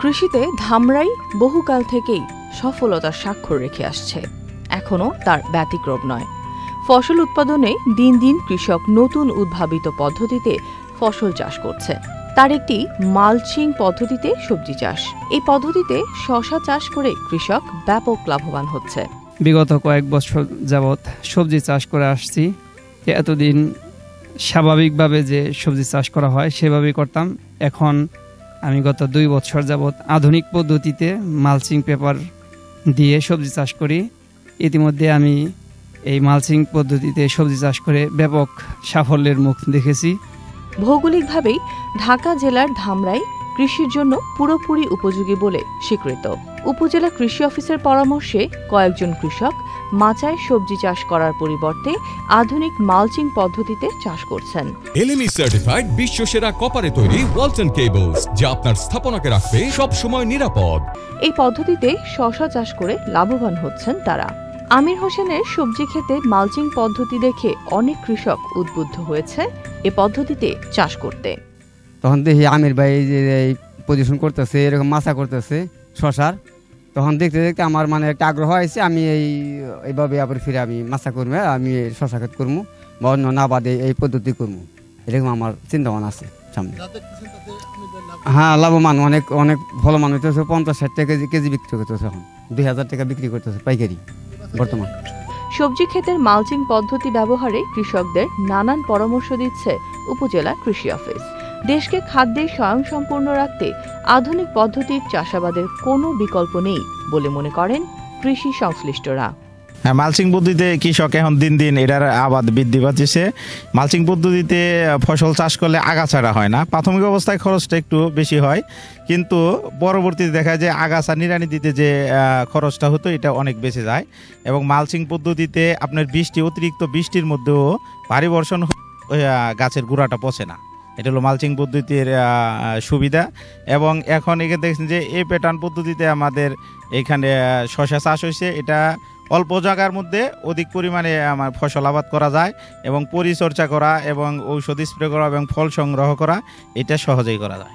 কৃষিতে ধামরাই বহুকাল থেকেই সফলতার স্বাক্ষর রেখে আসছে। এখনও তার ব্যতিক্রম নয়। ফসল উৎপাদনে দিন দিন কৃষক নতুন উদ্ভাবিত পদ্ধতিতে ফসল চাষ করছে। তার একটি মালচিং পদ্ধতিতে সবজি চাষ। এই পদ্ধতিতে শসা চাষ করে কৃষক ব্যাপক লাভবান হচ্ছে। বিগত কয়েক বছর যাবৎ সবজি চাষ করে আসছি। এতদিন স্বাভাবিকভাবে যে সবজি চাষ করা হয় সেভাবেই করতাম। এখন আমি গত 2 বছর যাবৎ আধুনিক পদ্ধতিতে মালচিং পেপার দিয়ে সবজি চাষ করি। ইতিমধ্যে আমি এই মালচিং পদ্ধতিতে সবজি চাষ করে ব্যাপক সাফল্যের মুখ দেখেছি। ভৌগোলিকভাবেই ঢাকা জেলার ধামরাই কৃষির জন্য পুরোপুরি উপযোগী বলে স্বীকৃত। উপজেলা কৃষি অফিসের পরামর্শে কয়েকজন কৃষক মাচায় সবজি চাষ করার পরিবর্তে আধুনিক মালচিং পদ্ধতিতে চাষ করছেন। এলএমই সার্টিফাইড বিশ্বসেরা কপারে তৈরি ওয়ালটন কেবলস, যা আপনার স্থাপনাকে রাখবে সব সময় নিরাপদ। এই পদ্ধতিতে শসা চাষ করে লাভবান হচ্ছেন তারা। আমির হোসেনের সবজি ক্ষেতে মালচিং পদ্ধতি দেখে অনেক কৃষক উদ্বুদ্ধ হয়েছে এ পদ্ধতিতে চাষ করতে। তখন দেখি আমির ভাই যে পজিশন করতেছে, এরকম মাছা করতেছে শসার, তখন দেখতে দেখতে আমার একটা আগ্রহ হয়েছে। আমি এইভাবে আবার ফিরে আমি মাছা করবো, আমি শসা ক্ষেত করবো বা অন্য না বাদে এই পদ্ধতি করবো, এরকম আমার চিন্তা ভাবনা আছে সামনে। হ্যাঁ, লাভবান অনেক অনেক ভালো মান হইতেছে। 50-60 টাকা কেজি বিক্রি করতেছে, এখন 2000 টাকা বিক্রি করতেছে পাইকারি বর্তমান। সবজি ক্ষেতের মালচিং পদ্ধতি ব্যবহারে কৃষকদের নানান পরামর্শ দিচ্ছে উপজেলা কৃষি অফিস। দেশকে খাদ্যে স্বয়ংসম্পূর্ণ রাখতে আধুনিক পদ্ধতির চাষাবাদের কোনো বিকল্প নেই বলে মনে করেন কৃষি সংশ্লিষ্টরা। মালচিং পদ্ধতিতে কৃষক এখন দিন দিন এটার আবাদ বৃদ্ধি পাচ্ছে। মালচিং পদ্ধতিতে ফসল চাষ করলে আগাছাটা হয় না। প্রাথমিক অবস্থায় খরচটা একটু বেশি হয়, কিন্তু পরবর্তীতে দেখা যায় আগাছা নিড়ানি দিতে যে খরচটা হতো এটা অনেক বেঁচে যায়। এবং মালচিং পদ্ধতিতে আপনার অতিরিক্ত বৃষ্টির মধ্যেও ভারী বর্ষণ গাছের গোড়াটা পচে না। এটা হলো মালচিং পদ্ধতির সুবিধা। এবং এখন এখানে দেখছেন যে এই প্যাটার্ন পদ্ধতিতে আমাদের এখানে শসা চাষ হয়েছে। এটা অল্প জায়গার মধ্যে অধিক পরিমাণে আমার ফসল আবাদ করা যায় এবং পরিচর্যা করা এবং ঔষধ স্প্রে করা এবং ফল সংগ্রহ করা এটা সহজেই করা যায়।